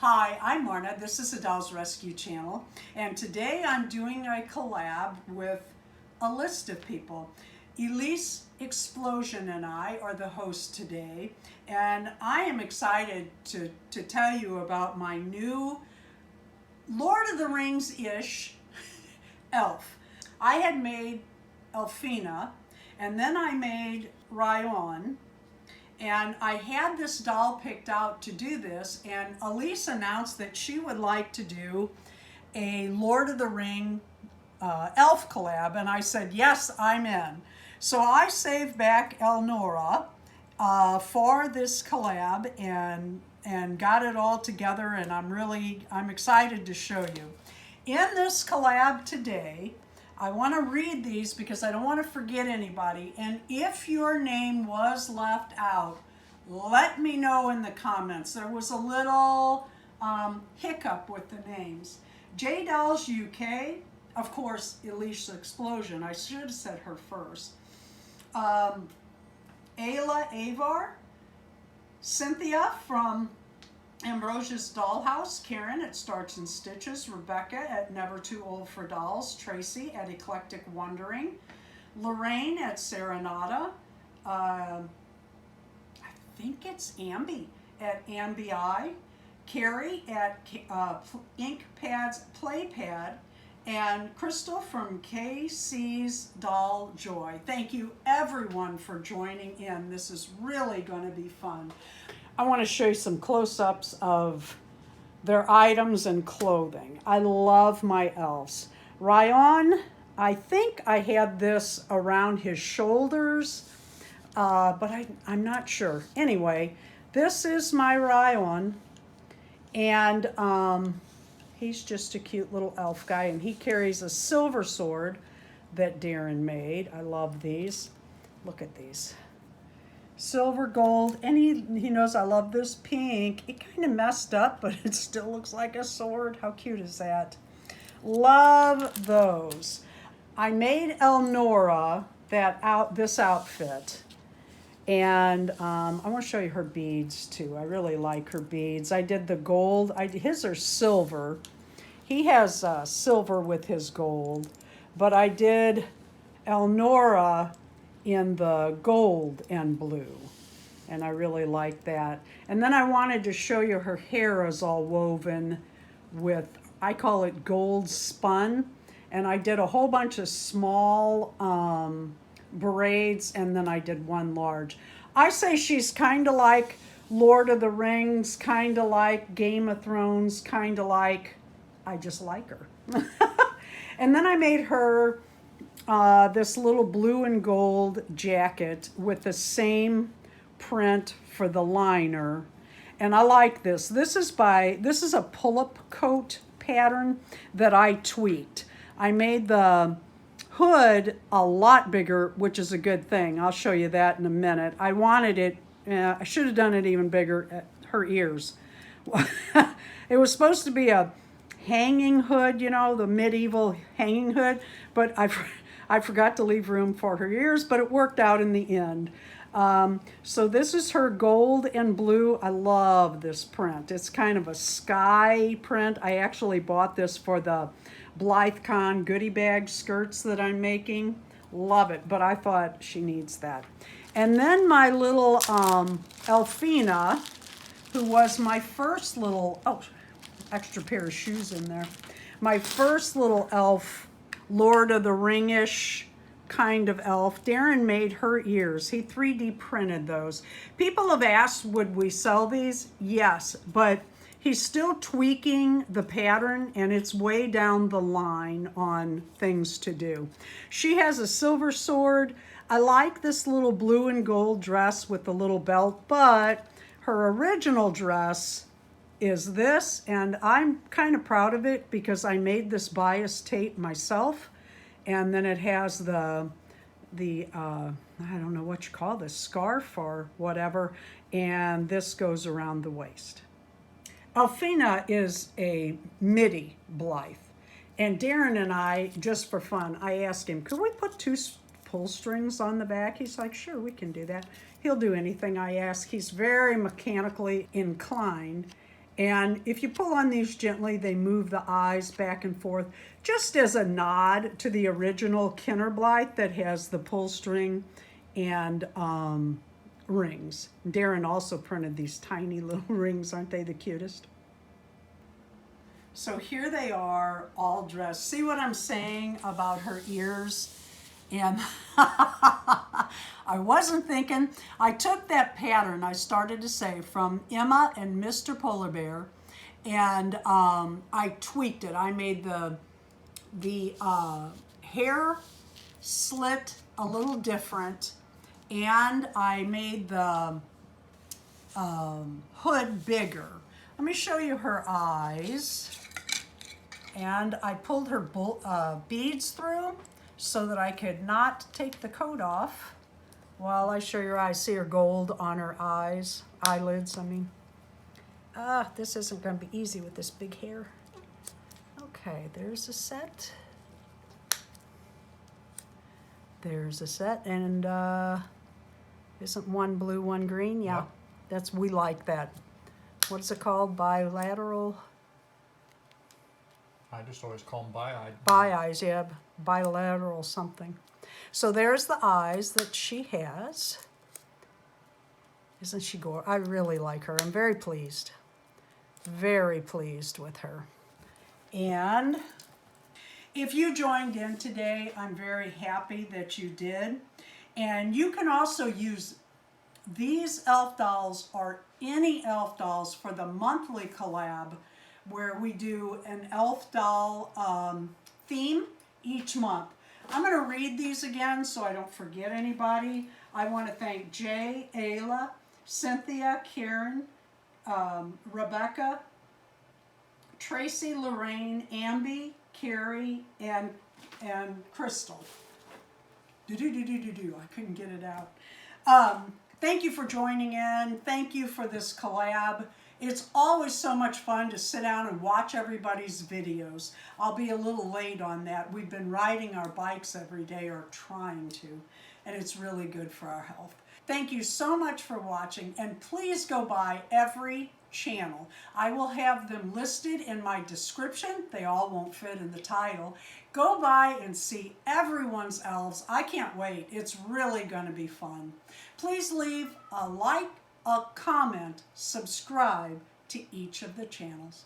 Hi, I'm Lorna. This is the Dolls Rescue Channel, and today I'm doing a collab with a list of people. Elise Explosion and I are the hosts today, and I am excited to tell you about my new Lord of the Rings-ish elf. I had made Elfina, and then I made Ryion, and I had this doll picked out to do this, and Elise announced that she would like to do a Lord of the Ring elf collab, and I said, yes, I'm in. So I saved back Elora for this collab and got it all together, and I'm excited to show you. In this collab today, I want to read these because I don't want to forget anybody. And if your name was left out, let me know in the comments. There was a little hiccup with the names. J Dolls UK, of course, Elise Explosion. I should have said her first. Ayla Avar, Cynthia from Ambrosia's Dollhouse, Karen at Starts and Stitches, Rebecca at Never Too Old for Dolls, Tracy at Eclectic Wondering, Lorraine at Serenata, I think it's Ambi at Ambi, Carrie at Ink Pads Playpad, and Crystal from KC's Doll Joy. Thank you everyone for joining in. This is really going to be fun. I want to show you some close-ups of their items and clothing. I love my elves. Ryion, I think I had this around his shoulders, but I'm not sure. Anyway, this is my Ryion, and he's just a cute little elf guy, and he carries a silver sword that Darren made. I love these. Look at these. Silver, gold, and he knows I love this pink. It kind of messed up, but it still looks like a sword. How cute is that? Love those. I made Elora this outfit, and I want to show you her beads too. I really like her beads. I did the gold. His are silver. He has silver with his gold, but I did Elora in the gold and blue, and I really like that. And then I wanted to show you her hair is all woven with, I call it gold spun, and I did a whole bunch of small braids, and then I did one large. I say she's kind of like Lord of the Rings, kind of like Game of Thrones, kind of like, I just like her. And then I made her this little blue and gold jacket with the same print for the liner, and I like this. This is a pull-up coat pattern that I tweaked. I made the hood a lot bigger, which is a good thing. I'll show you that in a minute. I wanted it, I should have done it even bigger at her ears. It was supposed to be a hanging hood, you know, the medieval hanging hood, but I forgot to leave room for her ears, but it worked out in the end. So this is her gold and blue. I love this print. It's kind of a sky print. I actually bought this for the BlytheCon goodie bag skirts that I'm making. Love it, but I thought she needs that. And then my little Elfina, who was my first little, extra pair of shoes in there. My first little elf, Lord of the Ring-ish kind of elf. Darren made her ears. He 3D printed those. People have asked, would we sell these? Yes, but he's still tweaking the pattern, and it's way down the line on things to do. She has a silver sword. I like this little blue and gold dress with the little belt, but her original dress is this, and I'm kind of proud of it because I made this bias tape myself, and then it has the I don't know what you call this, scarf or whatever, and this goes around the waist. Elfina is a midi Blythe, and Darren and I, just for fun, I asked him, could we put 2 pull strings on the back? He's like, sure, we can do that. He'll do anything I ask. He's very mechanically inclined, And if you pull on these gently, they move the eyes back and forth, just as a nod to the original Kinderblithe that has the pull string and rings. Darren also printed these tiny little rings. Aren't they the cutest? So here they are, all dressed. See what I'm saying about her ears? And I wasn't thinking. I took that pattern, I started to say, from Emma and Mr. Polar Bear, and I tweaked it. I made the hair slit a little different, and I made the hood bigger. Let me show you her eyes. And I pulled her beads through so that I could not take the coat off while I show your eyes. See her gold on her eyelids, I mean. This isn't going to be easy with this big hair. Okay, there's a set. There's a set, and isn't one blue, one green? Yeah, yep. We like that. What is it called? Bilateral? I just always call them bi-eyed. Bi-eyes, yeah, bilateral something. So there's the eyes that she has. Isn't she gorgeous? I really like her. I'm very pleased with her. And if you joined in today, I'm very happy that you did. And you can also use these elf dolls or any elf dolls for the monthly collab, where we do an elf doll theme each month. I'm going to read these again so I don't forget anybody. I want to thank Jay, Ayla, Cynthia, Karen, Rebecca, Tracy, Lorraine, Amby, Carrie, and Crystal. I couldn't get it out. Thank you for joining in. Thank you for this collab. It's always so much fun to sit down and watch everybody's videos. I'll be a little late on that. We've been riding our bikes every day, or trying to, and it's really good for our health. Thank you so much for watching, and please go by every channel. I will have them listed in my description. They all won't fit in the title. Go by and see everyone's elves. I can't wait. It's really going to be fun. Please leave a like, a comment, subscribe to each of the channels.